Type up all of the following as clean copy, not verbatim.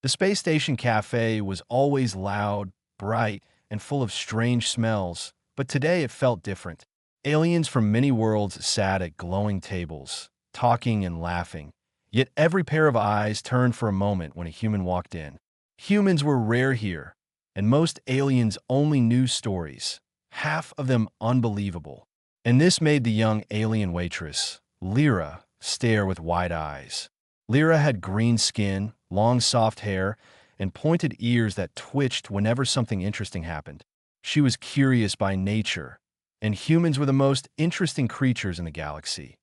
The space station cafe was always loud, bright, and full of strange smells, but today it felt different. Aliens from many worlds sat at glowing tables, talking and laughing, yet every pair of eyes turned for a moment when a human walked in. Humans were rare here, and most aliens only knew stories, half of them unbelievable. And this made the young alien waitress, Lyra, stare with wide eyes. Lyra had green skin, long soft hair, and pointed ears that twitched whenever something interesting happened. She was curious by nature, and humans were the most interesting creatures in the galaxy.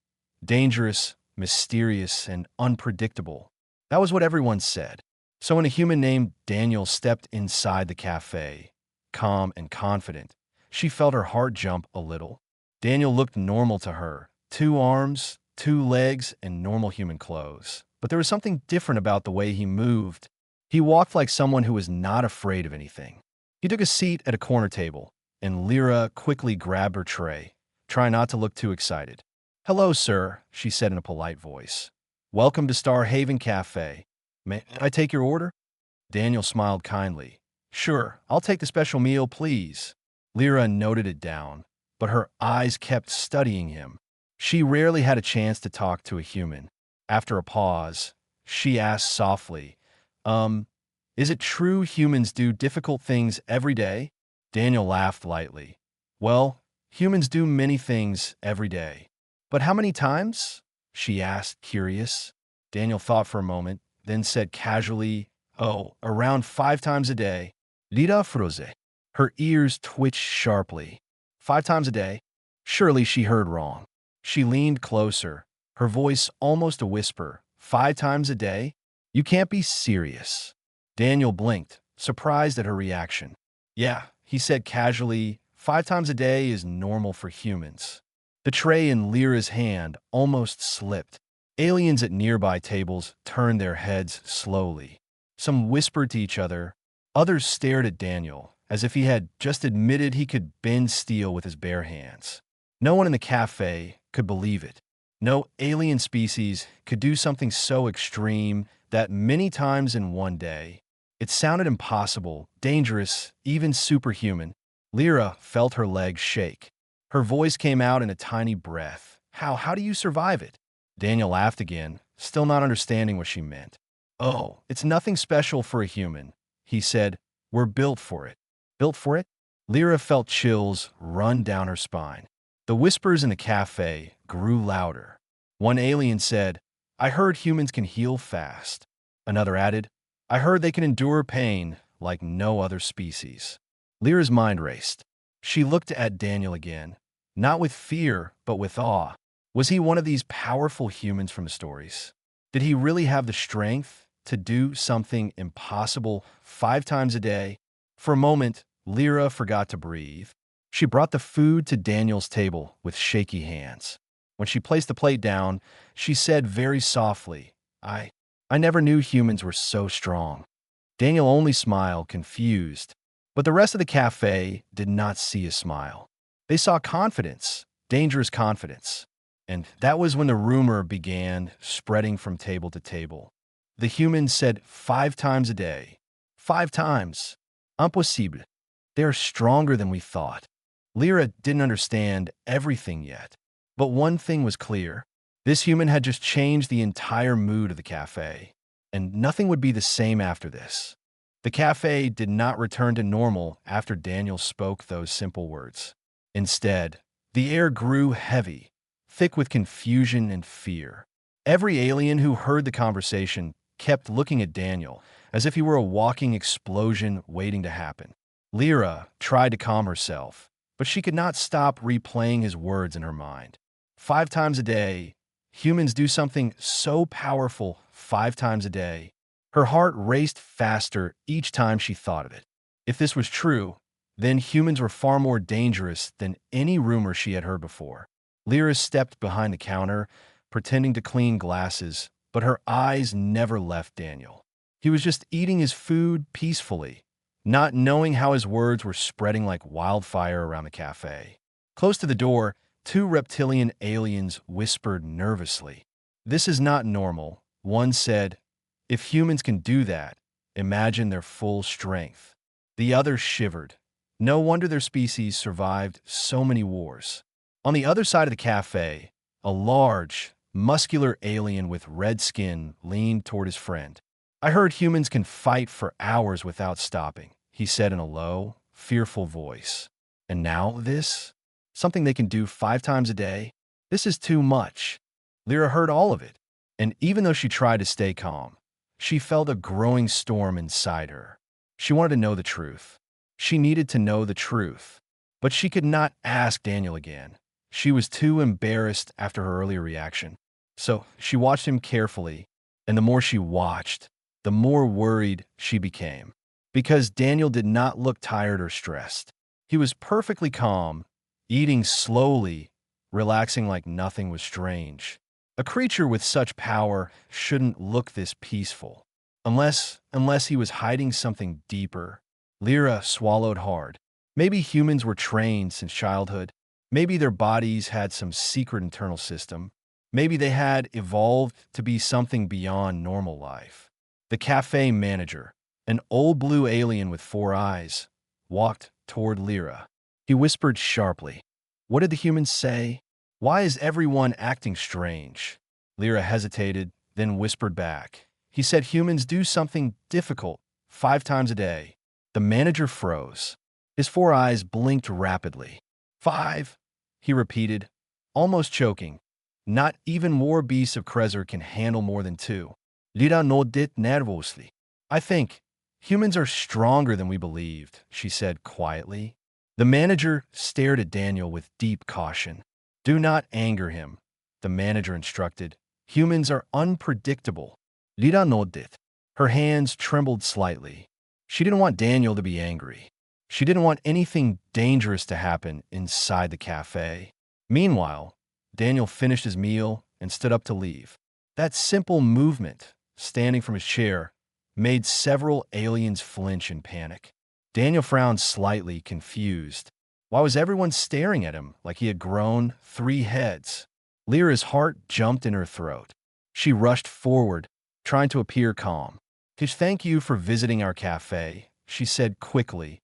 Dangerous, mysterious, and unpredictable. That was what everyone said. So when a human named Daniel stepped inside the cafe, calm and confident, she felt her heart jump a little. Daniel looked normal to her, 2 arms, 2 legs, and normal human clothes. But there was something different about the way he moved. He walked like someone who was not afraid of anything. He took a seat at a corner table, and Lyra quickly grabbed her tray, trying not to look too excited. "Hello, sir," she said in a polite voice. "Welcome to Star Haven Cafe. May I take your order?" Daniel smiled kindly. "Sure, I'll take the special meal, please." Lyra noted it down, but her eyes kept studying him. She rarely had a chance to talk to a human. After a pause, she asked softly, is it true humans do difficult things every day?" Daniel laughed lightly. "Well, humans do many things every day. But how many times?" she asked, curious. Daniel thought for a moment, then said casually, "Oh, around 5 times a day." Lida froze. Her ears twitched sharply. 5 times a day? Surely she heard wrong. She leaned closer, her voice almost a whisper. 5 times a day? You can't be serious." Daniel blinked, surprised at her reaction. "Yeah," he said casually, 5 times a day is normal for humans." The tray in Lyra's hand almost slipped. Aliens at nearby tables turned their heads slowly. Some whispered to each other. Others stared at Daniel, as if he had just admitted he could bend steel with his bare hands. No one in the cafe could believe it. No alien species could do something so extreme that many times in one day. It sounded impossible, dangerous, even superhuman. Lyra felt her legs shake. Her voice came out in a tiny breath. How do you survive it?" Daniel laughed again, still not understanding what she meant. "Oh, it's nothing special for a human," he said. "We're built for it." "Built for it?" Lyra felt chills run down her spine. The whispers in the cafe grew louder. One alien said, "I heard humans can heal fast." Another added, "I heard they can endure pain like no other species." Lyra's mind raced. She looked at Daniel again, not with fear, but with awe. Was he one of these powerful humans from the stories? Did he really have the strength to do something impossible 5 times a day? For a moment, Lyra forgot to breathe. She brought the food to Daniel's table with shaky hands. When she placed the plate down, she said very softly, I never knew humans were so strong." Daniel only smiled, confused. But the rest of the cafe did not see a smile. They saw confidence, dangerous confidence. And that was when the rumor began spreading from table to table. The humans said 5 times a day. 5 times. Impossible. They are stronger than we thought. Lyra didn't understand everything yet. But one thing was clear. This human had just changed the entire mood of the cafe. And nothing would be the same after this. The cafe did not return to normal after Daniel spoke those simple words. Instead, the air grew heavy, thick with confusion and fear. Every alien who heard the conversation kept looking at Daniel, as if he were a walking explosion waiting to happen. Lyra tried to calm herself, but she could not stop replaying his words in her mind. 5 times a day, humans do something so powerful 5 times a day. Her heart raced faster each time she thought of it. If this was true, then humans were far more dangerous than any rumor she had heard before. Lyra stepped behind the counter, pretending to clean glasses, but her eyes never left Daniel. He was just eating his food peacefully, not knowing how his words were spreading like wildfire around the cafe. Close to the door, 2 reptilian aliens whispered nervously. "This is not normal," one said. "If humans can do that, Imagine their full strength. The others shivered. No wonder their species survived so many wars. On the other side of the cafe, a large, muscular alien with red skin leaned toward his friend. I heard humans can fight for hours without stopping, he said in a low, fearful voice. And now this? Something they can do 5 times a day? This is too much. Lyra heard all of it, and even though she tried to stay calm, she felt a growing storm inside her. She wanted to know the truth. She needed to know the truth. But she could not ask Daniel again. She was too embarrassed after her earlier reaction. So she watched him carefully, and the more she watched, the more worried she became. Because Daniel did not look tired or stressed. He was perfectly calm, eating slowly, relaxing like nothing was strange. A creature with such power shouldn't look this peaceful. Unless he was hiding something deeper. Lyra swallowed hard. Maybe humans were trained since childhood. Maybe their bodies had some secret internal system. Maybe they had evolved to be something beyond normal life. The cafe manager, an old blue alien with 4 eyes, walked toward Lyra. He whispered sharply, "What did the humans say? Why is everyone acting strange?" Lyra hesitated, then whispered back. "He said humans do something difficult 5 times a day." The manager froze. His 4 eyes blinked rapidly. 5, he repeated, almost choking. "Not even war beasts of Krezer can handle more than 2. Lyra nodded nervously. "I think humans are stronger than we believed," she said quietly. The manager stared at Daniel with deep caution. "Do not anger him," the manager instructed. "Humans are unpredictable." Lyra nodded. Her hands trembled slightly. She didn't want Daniel to be angry. She didn't want anything dangerous to happen inside the cafe. Meanwhile, Daniel finished his meal and stood up to leave. That simple movement, standing from his chair, made several aliens flinch in panic. Daniel frowned slightly, confused. Why was everyone staring at him like he had grown 3 heads? Lyra's heart jumped in her throat. She rushed forward, trying to appear calm. "Thank you for visiting our cafe," she said quickly.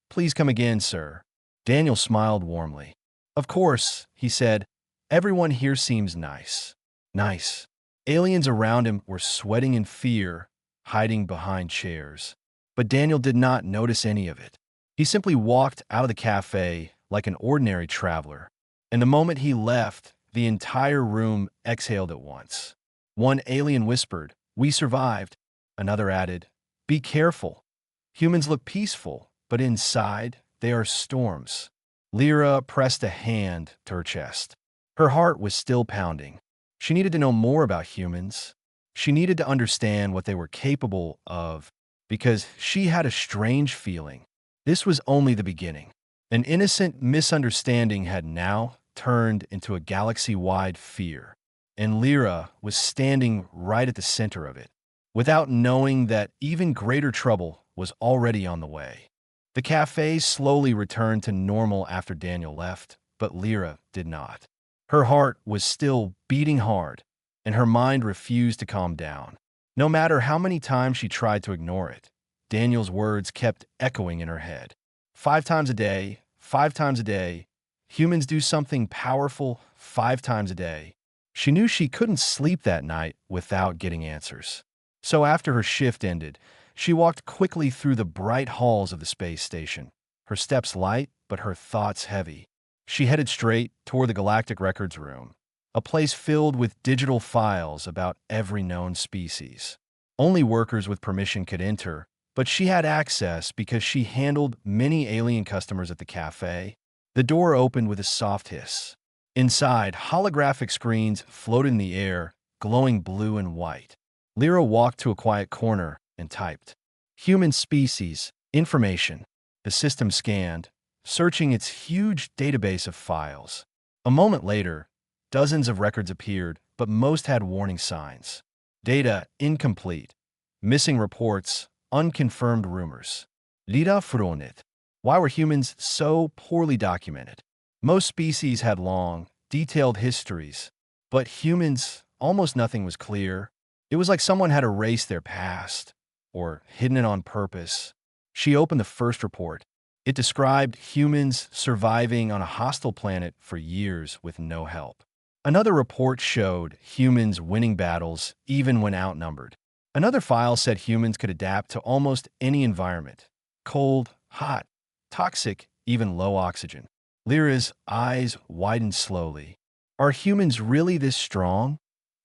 "Please come again, sir." Daniel smiled warmly. "Of course," he said. "Everyone here seems nice." Nice. Aliens around him were sweating in fear, hiding behind chairs. But Daniel did not notice any of it. He simply walked out of the cafe like an ordinary traveler. And the moment he left, the entire room exhaled at once. One alien whispered, "We survived." Another added, "Be careful. Humans look peaceful, but inside, they are storms." Lyra pressed a hand to her chest. Her heart was still pounding. She needed to know more about humans. She needed to understand what they were capable of, because she had a strange feeling. This was only the beginning. An innocent misunderstanding had now turned into a galaxy-wide fear, and Lyra was standing right at the center of it, without knowing that even greater trouble was already on the way. The cafe slowly returned to normal after Daniel left, but Lyra did not. Her heart was still beating hard, and her mind refused to calm down. No matter how many times she tried to ignore it, Daniel's words kept echoing in her head. 5 times a day, 5 times a day. Humans do something powerful 5 times a day. She knew she couldn't sleep that night without getting answers. So after her shift ended, she walked quickly through the bright halls of the space station, her steps light but her thoughts heavy. She headed straight toward the Galactic Records Room, a place filled with digital files about every known species. Only workers with permission could enter, but she had access because she handled many alien customers at the cafe. The door opened with a soft hiss. Inside, holographic screens floated in the air, glowing blue and white. Lyra walked to a quiet corner and typed, "Human species, information." The system scanned, searching its huge database of files. A moment later, dozens of records appeared, but most had warning signs. Data incomplete, missing reports, unconfirmed rumors. Lyra frowned. Why were humans so poorly documented? Most species had long, detailed histories, but humans, almost nothing was clear. It was like someone had erased their past. or hidden it on purpose. She opened the first report. It described humans surviving on a hostile planet for years with no help. Another report showed humans winning battles even when outnumbered. Another file said humans could adapt to almost any environment: cold, hot, toxic, even low oxygen. Lyra's eyes widened slowly. Are humans really this strong?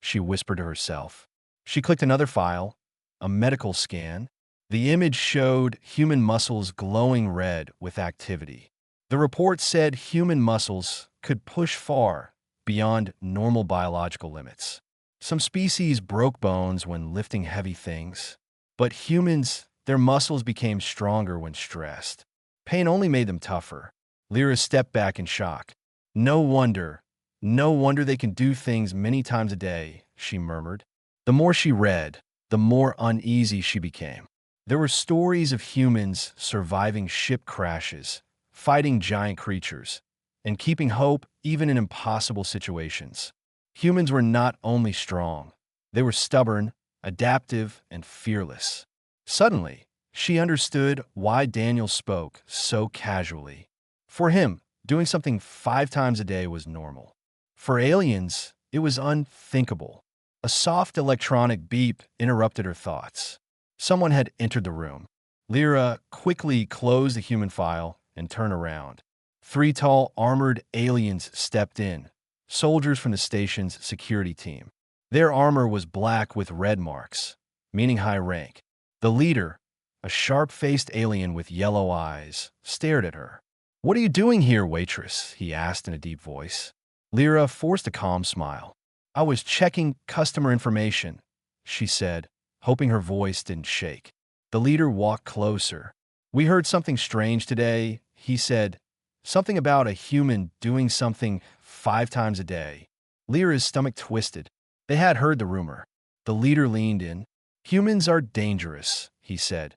She whispered to herself. She clicked another file, a medical scan. The image showed human muscles glowing red with activity. The report said human muscles could push far beyond normal biological limits. Some species broke bones when lifting heavy things, but humans, their muscles became stronger when stressed. Pain only made them tougher. Lyra stepped back in shock. No wonder they can do things many times a day, she murmured. The more she read, the more uneasy she became. There were stories of humans surviving ship crashes, fighting giant creatures, and keeping hope even in impossible situations. Humans were not only strong, they were stubborn, adaptive, and fearless. Suddenly, she understood why Daniel spoke so casually. For him, doing something 5 times a day was normal. For aliens, it was unthinkable. A soft electronic beep interrupted her thoughts. Someone had entered the room. Lyra quickly closed the human file and turned around. 3 tall, armored aliens stepped in, soldiers from the station's security team. Their armor was black with red marks, meaning high rank. The leader, a sharp-faced alien with yellow eyes, stared at her. "What are you doing here, Waitress?" he asked in a deep voice. Lyra forced a calm smile. "I was checking customer information," she said, hoping her voice didn't shake. The leader walked closer. "We heard something strange today," he said. "Something about a human doing something 5 times a day." Lyra's stomach twisted. They had heard the rumor. The leader leaned in. "Humans are dangerous," he said.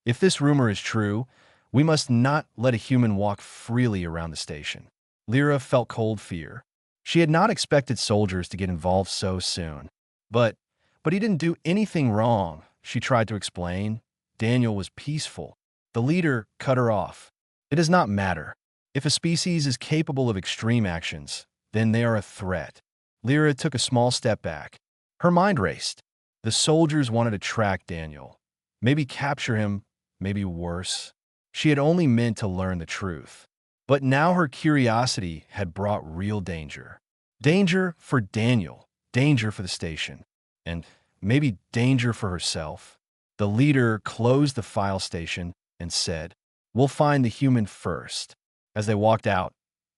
"If this rumor is true, we must not let a human walk freely around the station." Lyra felt cold fear. She had not expected soldiers to get involved so soon. But he didn't do anything wrong, she tried to explain. Daniel was peaceful. The leader cut her off. "It does not matter. If a species is capable of extreme actions, then they are a threat." Lyra took a small step back. Her mind raced. The soldiers wanted to track Daniel. Maybe capture him, maybe worse. She had only meant to learn the truth. But now her curiosity had brought real danger. Danger for Daniel, danger for the station, and maybe danger for herself. The leader closed the file station and said, "We'll find the human first." As they walked out,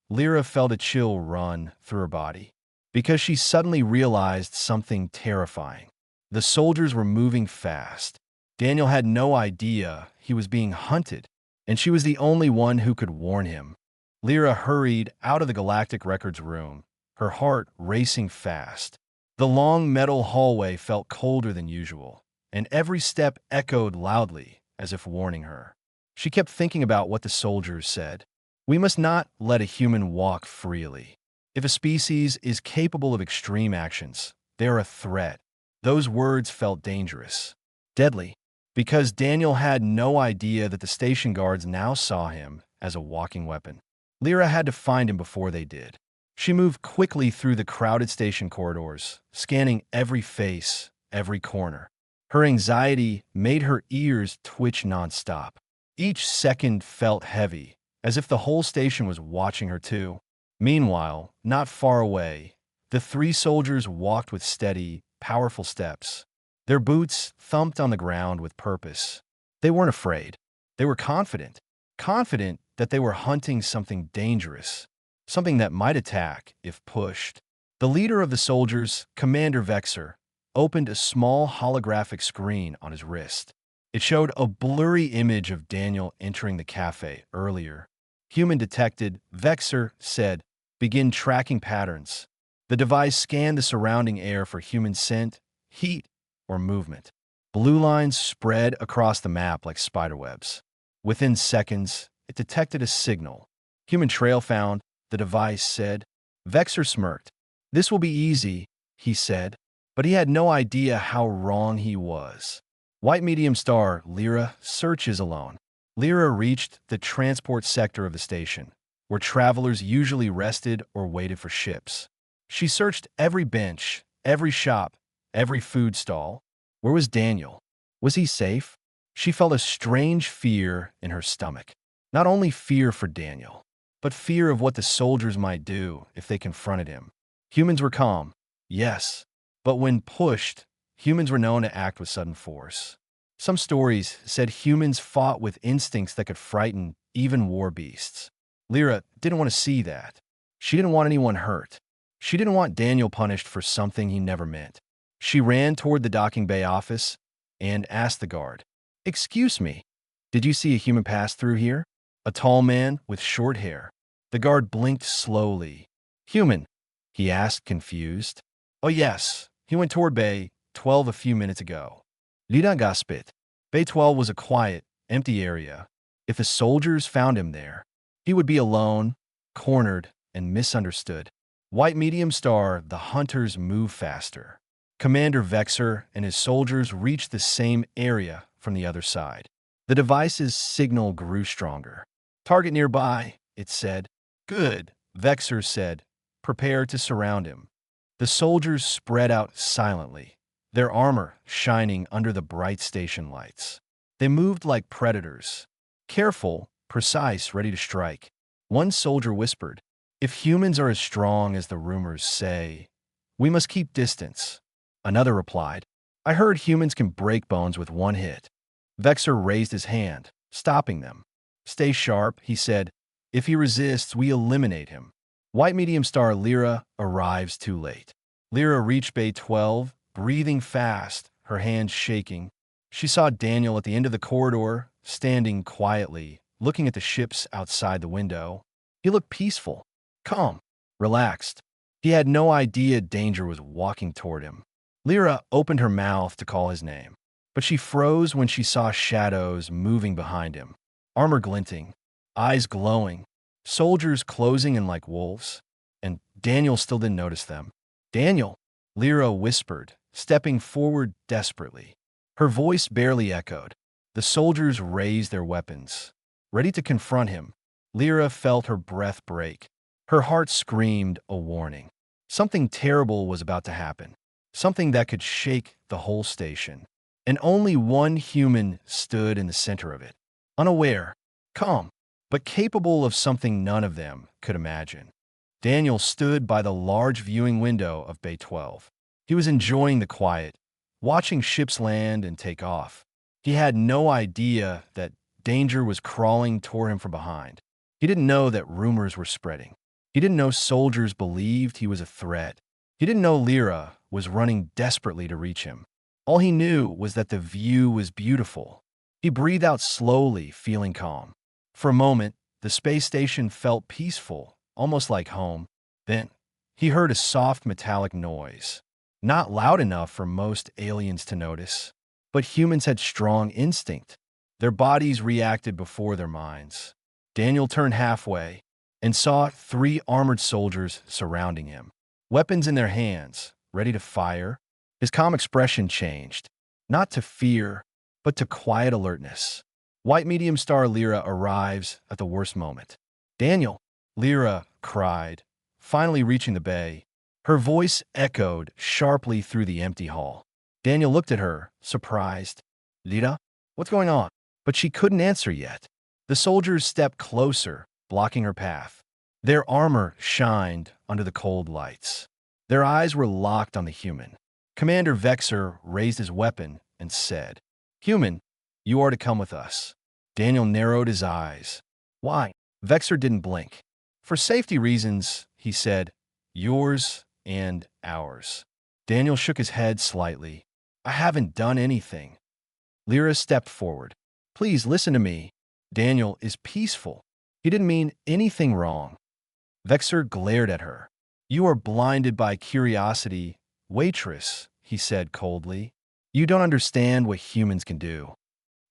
Lyra felt a chill run through her body, because she suddenly realized something terrifying. The soldiers were moving fast. Daniel had no idea he was being hunted, and she was the only one who could warn him. Lyra hurried out of the Galactic Records room, her heart racing fast. The long metal hallway felt colder than usual, and every step echoed loudly as if warning her. She kept thinking about what the soldiers said. We must not let a human walk freely. If a species is capable of extreme actions, they are a threat. Those words felt dangerous, deadly, because Daniel had no idea that the station guards now saw him as a walking weapon. Lyra had to find him before they did. She moved quickly through the crowded station corridors, scanning every face, every corner. Her anxiety made her ears twitch nonstop. Each second felt heavy, as if the whole station was watching her too. Meanwhile, not far away, the 3 soldiers walked with steady, powerful steps. Their boots thumped on the ground with purpose. They weren't afraid. They were confident that they were hunting something dangerous, something that might attack if pushed. The leader of the soldiers, Commander Vexer, opened a small holographic screen on his wrist. It showed a blurry image of Daniel entering the cafe earlier. "Human detected," Vexer said. "Begin tracking patterns." The device scanned the surrounding air for human scent, heat, or movement. Blue lines spread across the map like spiderwebs. Within seconds, it detected a signal. "Human trail found," the device said. Vexer smirked. "This will be easy," he said, but he had no idea how wrong he was. White medium star, Lyra, searches alone. Lyra reached the transport sector of the station, where travelers usually rested or waited for ships. She searched every bench, every shop, every food stall. Where was Daniel? Was he safe? She felt a strange fear in her stomach. Not only fear for Daniel, but fear of what the soldiers might do if they confronted him. Humans were calm, yes, but when pushed, humans were known to act with sudden force. Some stories said humans fought with instincts that could frighten even war beasts. Lyra didn't want to see that. She didn't want anyone hurt. She didn't want Daniel punished for something he never meant. She ran toward the docking bay office and asked the guard, "Excuse me, did you see a human pass through here?" A tall man with short hair. The guard blinked slowly. "Human?" he asked, confused. "Oh yes, he went toward Bay 12 a few minutes ago." Lida Gaspit. Bay 12 was a quiet, empty area. If the soldiers found him there, he would be alone, cornered, and misunderstood. White medium star, the hunters move faster. Commander Vexer and his soldiers reached the same area from the other side. The device's signal grew stronger. "Target nearby," it said. "Good," Vexer said. "Prepare to surround him." The soldiers spread out silently, their armor shining under the bright station lights. They moved like predators, careful, precise, ready to strike. One soldier whispered, "If humans are as strong as the rumors say, we must keep distance." Another replied, "I heard humans can break bones with one hit." Vexer raised his hand, stopping them. "Stay sharp," he said. "If he resists, we eliminate him." White medium star Lyra arrives too late. Lyra reached Bay 12, breathing fast, her hands shaking. She saw Daniel at the end of the corridor, standing quietly, looking at the ships outside the window. He looked peaceful, calm, relaxed. He had no idea danger was walking toward him. Lyra opened her mouth to call his name, but she froze when she saw shadows moving behind him. Armor glinting, eyes glowing, soldiers closing in like wolves, and Daniel still didn't notice them. "Daniel," Lyra whispered, stepping forward desperately. Her voice barely echoed. The soldiers raised their weapons, ready to confront him. Lyra felt her breath break. Her heart screamed a warning. Something terrible was about to happen, something that could shake the whole station. And only one human stood in the center of it. Unaware, calm, but capable of something none of them could imagine. Daniel stood by the large viewing window of Bay 12. He was enjoying the quiet, watching ships land and take off. He had no idea that danger was crawling toward him from behind. He didn't know that rumors were spreading. He didn't know soldiers believed he was a threat. He didn't know Lyra was running desperately to reach him. All he knew was that the view was beautiful. He breathed out slowly, feeling calm. For a moment, the space station felt peaceful, almost like home. Then, he heard a soft metallic noise. Not loud enough for most aliens to notice, but humans had strong instinct. Their bodies reacted before their minds. Daniel turned halfway and saw 3 armored soldiers surrounding him, weapons in their hands, ready to fire. His calm expression changed, not to fear, but to quiet alertness. White medium star Lyra arrives at the worst moment. "Daniel!" Lyra cried, finally reaching the bay. Her voice echoed sharply through the empty hall. Daniel looked at her, surprised. "Lyra, what's going on?" But she couldn't answer yet. The soldiers stepped closer, blocking her path. Their armor shined under the cold lights. Their eyes were locked on the human. Commander Vexer raised his weapon and said, "Human, you are to come with us." Daniel narrowed his eyes. "Why?" Vexer didn't blink. "For safety reasons," he said. "Yours and ours." Daniel shook his head slightly. "I haven't done anything." Lyra stepped forward. "Please listen to me. Daniel is peaceful. He didn't mean anything wrong." Vexer glared at her. "You are blinded by curiosity, Waitress," he said coldly. "You don't understand what humans can do."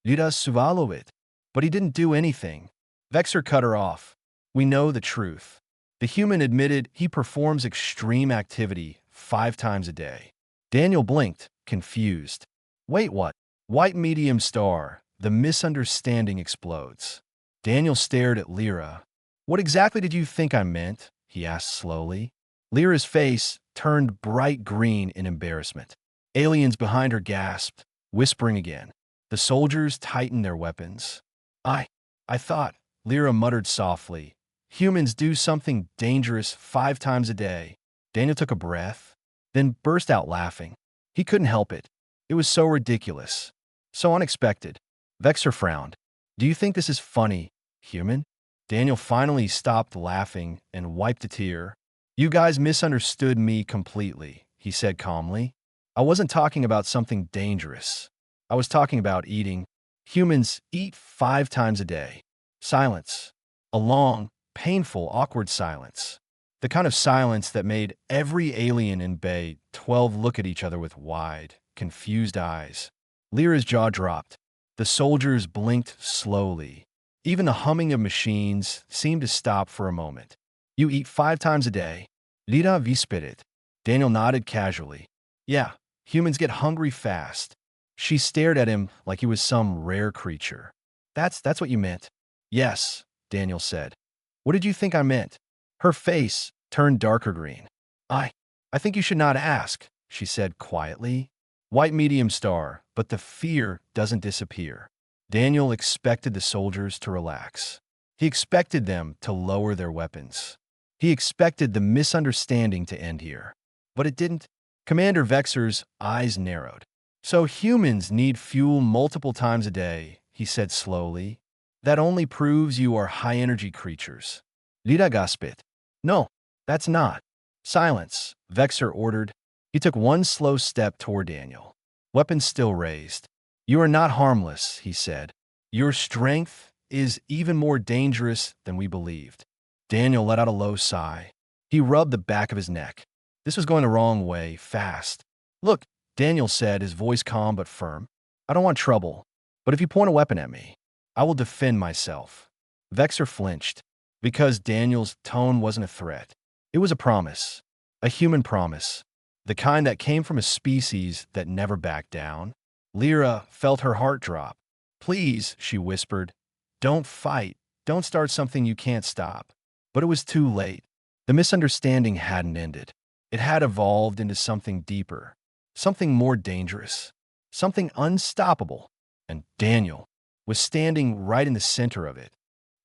Lyra swallowed it. "But he didn't do anything." Vexer cut her off. "We know the truth." The human admitted he performs extreme activity 5 times a day. Daniel blinked, confused. "Wait, what?" White medium star. The misunderstanding explodes. Daniel stared at Lyra. What exactly did you think I meant? He asked slowly. Lyra's face turned bright green in embarrassment. Aliens behind her gasped, whispering again. The soldiers tightened their weapons. I thought, Lyra muttered softly. Humans do something dangerous 5 times a day. Daniel took a breath, then burst out laughing. He couldn't help it. It was so ridiculous. So unexpected. Vexer frowned. Do you think this is funny, human? Daniel finally stopped laughing and wiped a tear. You guys misunderstood me completely, he said calmly. I wasn't talking about something dangerous. I was talking about eating. Humans eat 5 times a day. Silence. A long, painful, awkward silence. The kind of silence that made every alien in Bay 12 look at each other with wide, confused eyes. Lyra's jaw dropped. The soldiers blinked slowly. Even the humming of machines seemed to stop for a moment. You eat 5 times a day. Lyra vispidit. Daniel nodded casually. Yeah, humans get hungry fast. She stared at him like he was some rare creature. That's what you meant. Yes, Daniel said. What did you think I meant? Her face turned darker green. I think you should not ask, she said quietly. White medium star, but the fear doesn't disappear. Daniel expected the soldiers to relax. He expected them to lower their weapons. He expected the misunderstanding to end here. But it didn't. Commander Vexer's eyes narrowed. So humans need fuel multiple times a day, he said slowly. That only proves you are high-energy creatures. Lyra gasped. No, that's not. Silence, Vexer ordered. He took one slow step toward Daniel. Weapons still raised. You are not harmless, he said. Your strength is even more dangerous than we believed. Daniel let out a low sigh. He rubbed the back of his neck. This was going the wrong way, fast. Look, Daniel said, his voice calm but firm. I don't want trouble, but if you point a weapon at me, I will defend myself. Vexer flinched, because Daniel's tone wasn't a threat. It was a promise, a human promise, the kind that came from a species that never backed down. Lyra felt her heart drop. Please, she whispered, don't fight. Don't start something you can't stop. But it was too late. The misunderstanding hadn't ended. It had evolved into something deeper, something more dangerous, something unstoppable. And Daniel was standing right in the center of it.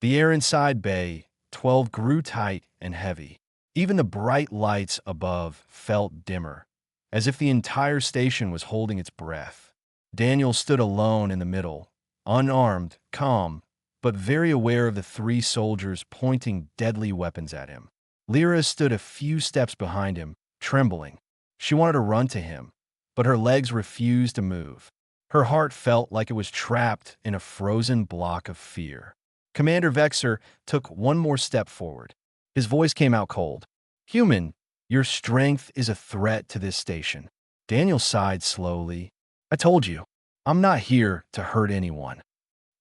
The air inside Bay 12 grew tight and heavy. Even the bright lights above felt dimmer, as if the entire station was holding its breath. Daniel stood alone in the middle, unarmed, calm, but very aware of the 3 soldiers pointing deadly weapons at him. Lyra stood a few steps behind him, trembling. She wanted to run to him, but her legs refused to move. Her heart felt like it was trapped in a frozen block of fear. Commander Vexer took one more step forward. His voice came out cold. Human, your strength is a threat to this station. Daniel sighed slowly. I told you, I'm not here to hurt anyone.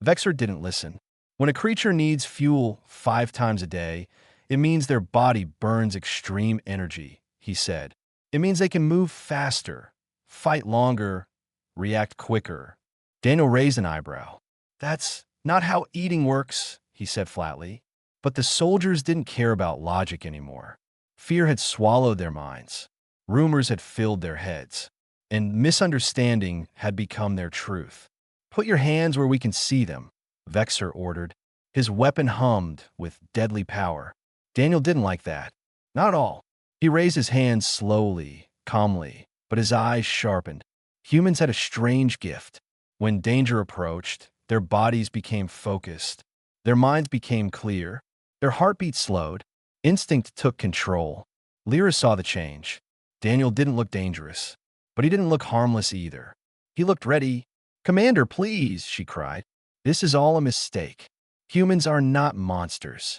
Vexer didn't listen. When a creature needs fuel 5 times a day, it means their body burns extreme energy, he said. It means they can move faster, fight longer, react quicker. Daniel raised an eyebrow. That's not how eating works, he said flatly. But the soldiers didn't care about logic anymore. Fear had swallowed their minds. Rumors had filled their heads. And misunderstanding had become their truth. Put your hands where we can see them, Vexer ordered. His weapon hummed with deadly power. Daniel didn't like that. Not at all. He raised his hands slowly, calmly, but his eyes sharpened. Humans had a strange gift. When danger approached, their bodies became focused. Their minds became clear. Their heartbeat slowed. Instinct took control. Lyra saw the change. Daniel didn't look dangerous, but he didn't look harmless either. He looked ready. Commander, please, she cried. This is all a mistake. Humans are not monsters.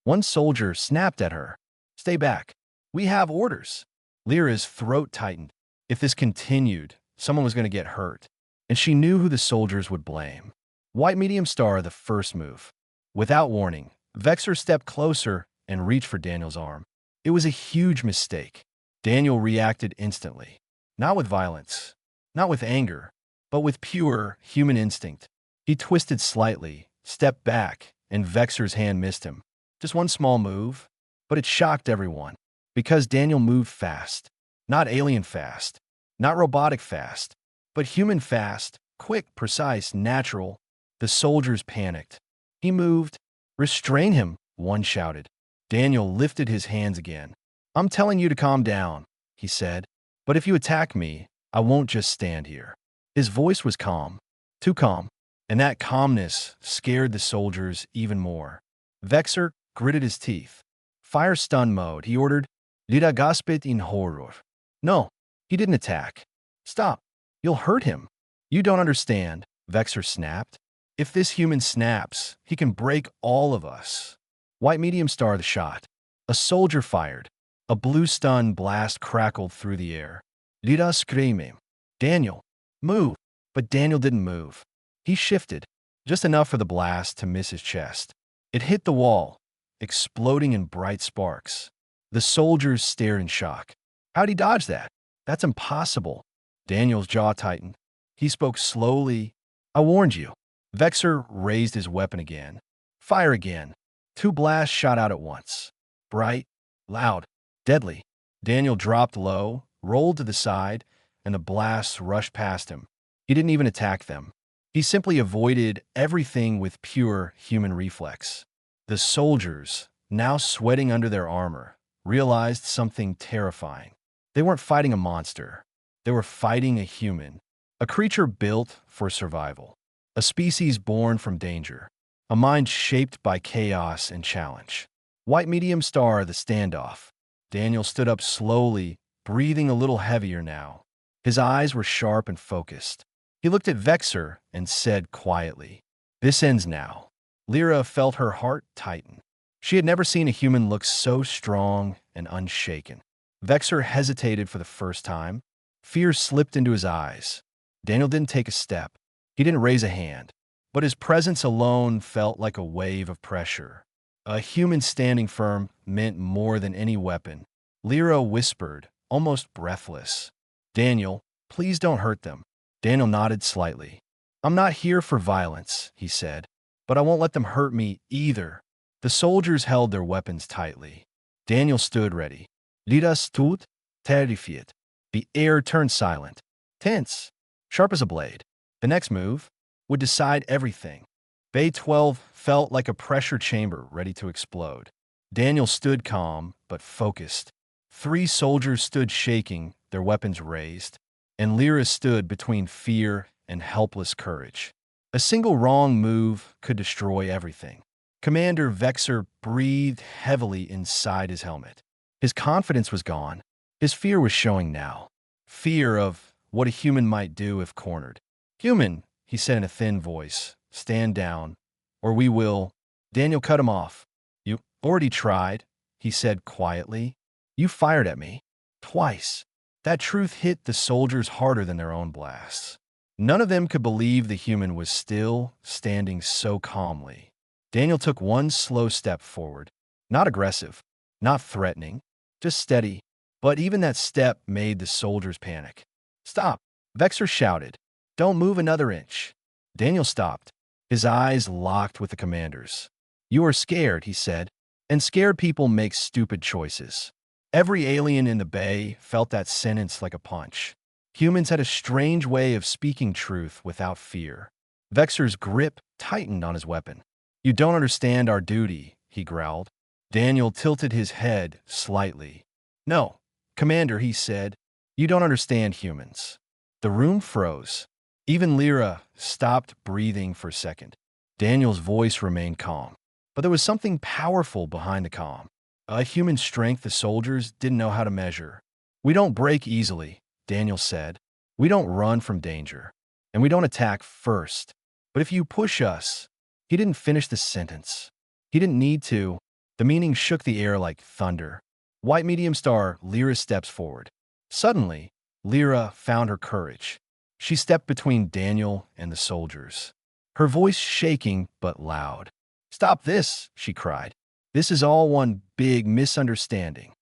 One soldier snapped at her. Stay back. We have orders. Lyra's throat tightened. If this continued, someone was going to get hurt. And she knew who the soldiers would blame. White medium star, the first move. Without warning, Vexer stepped closer and reached for Daniel's arm. It was a huge mistake. Daniel reacted instantly. Not with violence. Not with anger. but with pure human instinct. He twisted slightly, stepped back, and Vexor's hand missed him. Just one small move, but it shocked everyone. Because Daniel moved fast. Not alien fast. Not robotic fast. But human fast, quick, precise, natural. The soldiers panicked. He moved. "Restrain him," one shouted. Daniel lifted his hands again. "I'm telling you to calm down," he said. "But if you attack me, I won't just stand here." His voice was calm. Too calm. And that calmness scared the soldiers even more. Vexor gritted his teeth. "Fire stun mode," he ordered. "Lida gaspit in horror." No, he didn't attack. "Stop. You'll hurt him." "You don't understand," Vexor snapped. "If this human snaps, he can break all of us." White medium star the shot. A soldier fired. A blue stun blast crackled through the air. Lida screaming. "Daniel, move." But Daniel didn't move. He shifted, just enough for the blast to miss his chest. It hit the wall, exploding in bright sparks. The soldiers stared in shock. How'd he dodge that? That's impossible. Daniel's jaw tightened. He spoke slowly. "I warned you." Vexor raised his weapon again. Fire again. 2 blasts shot out at once. Bright, loud, deadly. Daniel dropped low, rolled to the side, and the blasts rushed past him. He didn't even attack them. He simply avoided everything with pure human reflex. The soldiers, now sweating under their armor, realized something terrifying. They weren't fighting a monster. They were fighting a human, a creature built for survival, a species born from danger, a mind shaped by chaos and challenge. White medium star, the standoff. Daniel stood up slowly, breathing a little heavier now. His eyes were sharp and focused. He looked at Vexor and said quietly, "This ends now." Lyra felt her heart tighten. She had never seen a human look so strong and unshaken. Vexor hesitated for the first time. Fear slipped into his eyes. Daniel didn't take a step. He didn't raise a hand. But his presence alone felt like a wave of pressure. A human standing firm meant more than any weapon. Lyra whispered, almost breathless, "Daniel, please don't hurt them." Daniel nodded slightly. "I'm not here for violence," he said, "but I won't let them hurt me either." The soldiers held their weapons tightly. Daniel stood ready. Lyra stood, terrified. The air turned silent, tense, sharp as a blade. The next move would decide everything. Bay 12 felt like a pressure chamber ready to explode. Daniel stood calm, but focused. 3 soldiers stood shaking, their weapons raised, and Lyra stood between fear and helpless courage. A single wrong move could destroy everything. Commander Vexor breathed heavily inside his helmet. His confidence was gone. His fear was showing now. Fear of what a human might do if cornered. "Human," he said in a thin voice, "stand down, or we will." Daniel cut him off. "You already tried," he said quietly. "You fired at me. Twice." That truth hit the soldiers harder than their own blasts. None of them could believe the human was still standing so calmly. Daniel took one slow step forward. Not aggressive, not threatening, just steady. But even that step made the soldiers panic. "Stop!" Vexor shouted. "Don't move another inch." Daniel stopped. His eyes locked with the commander's. "You are scared," he said, "and scared people make stupid choices." Every alien in the bay felt that sentence like a punch. Humans had a strange way of speaking truth without fear. Vexor's grip tightened on his weapon. "You don't understand our duty," he growled. Daniel tilted his head slightly. "No, Commander," he said, "you don't understand humans." The room froze. Even Lyra stopped breathing for a second. Daniel's voice remained calm, but there was something powerful behind the calm. A human strength the soldiers didn't know how to measure. "We don't break easily," Daniel said. "We don't run from danger. And we don't attack first. But if you push us..." He didn't finish the sentence. He didn't need to. The meaning shook the air like thunder. White medium star, Lyra steps forward. Suddenly, Lyra found her courage. She stepped between Daniel and the soldiers. Her voice shaking but loud. "Stop this," she cried. "This is all one big misunderstanding."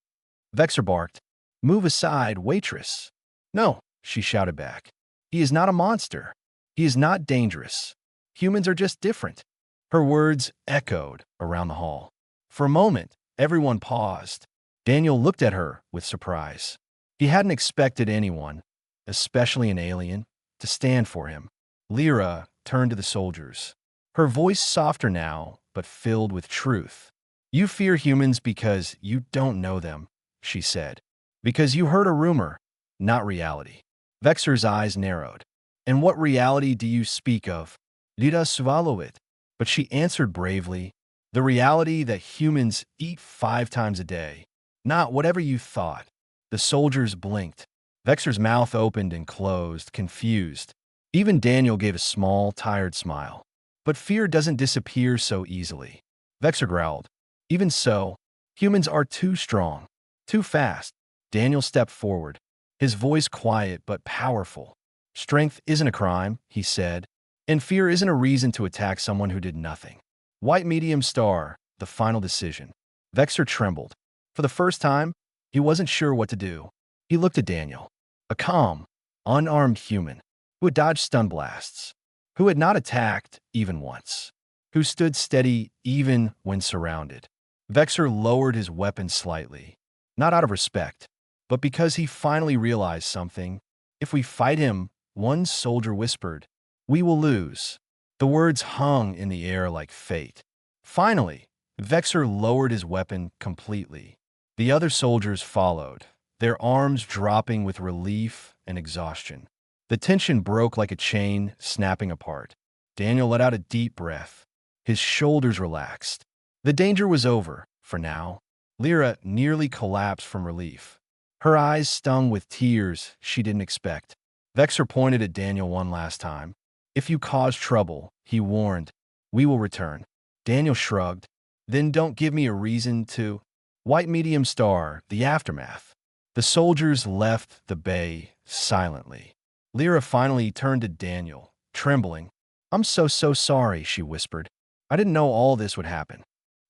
Vexor barked. "Move aside, Waitress." "No," she shouted back. He is not a monster. He is not dangerous. Humans are just different. Her words echoed around the hall. For a moment, everyone paused. Daniel looked at her with surprise. He hadn't expected anyone, especially an alien, to stand for him. Lyra turned to the soldiers. Her voice softer now, but filled with truth. You fear humans because you don't know them, she said. Because you heard a rumor, not reality. Vexer's eyes narrowed. And what reality do you speak of? Lyra swallowed it. But she answered bravely, the reality that humans eat 5 times a day. Not whatever you thought. The soldiers blinked. Vexer's mouth opened and closed, confused. Even Daniel gave a small, tired smile. But fear doesn't disappear so easily. Vexer growled. Even so, humans are too strong, too fast. Daniel stepped forward, his voice quiet but powerful. Strength isn't a crime, he said, and fear isn't a reason to attack someone who did nothing. White medium star, the final decision. Vexer trembled. For the first time, he wasn't sure what to do. He looked at Daniel, a calm, unarmed human, who had dodged stun blasts, who had not attacked even once, who stood steady even when surrounded. Vexer lowered his weapon slightly, not out of respect, but because he finally realized something. If we fight him, one soldier whispered, we will lose. The words hung in the air like fate. Finally, Vexer lowered his weapon completely. The other soldiers followed, their arms dropping with relief and exhaustion. The tension broke like a chain snapping apart. Daniel let out a deep breath. His shoulders relaxed. The danger was over, for now. Lyra nearly collapsed from relief. Her eyes stung with tears she didn't expect. Vexer pointed at Daniel one last time. If you cause trouble, he warned, we will return. Daniel shrugged. Then don't give me a reason to. White medium star, the aftermath. The soldiers left the bay silently. Lyra finally turned to Daniel, trembling. I'm so sorry, she whispered. I didn't know all this would happen.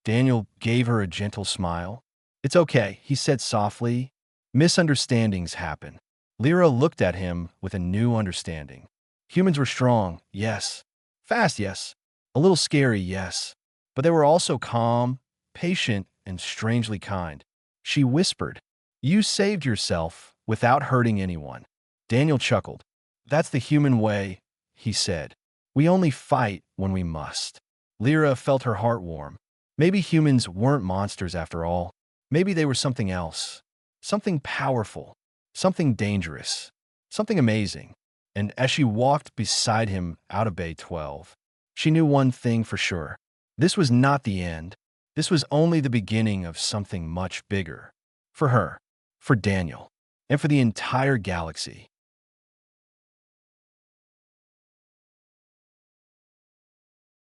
Daniel gave her a gentle smile. It's okay, he said softly. Misunderstandings happen. Lyra looked at him with a new understanding. Humans were strong, yes. Fast, yes. A little scary, yes. But they were also calm, patient, and strangely kind. She whispered, you saved yourself without hurting anyone. Daniel chuckled. That's the human way, he said. We only fight when we must. Lyra felt her heart warm. Maybe humans weren't monsters after all. Maybe they were something else. Something powerful. Something dangerous. Something amazing. And as she walked beside him out of Bay 12, she knew one thing for sure. This was not the end. This was only the beginning of something much bigger. For her, for Daniel, and for the entire galaxy.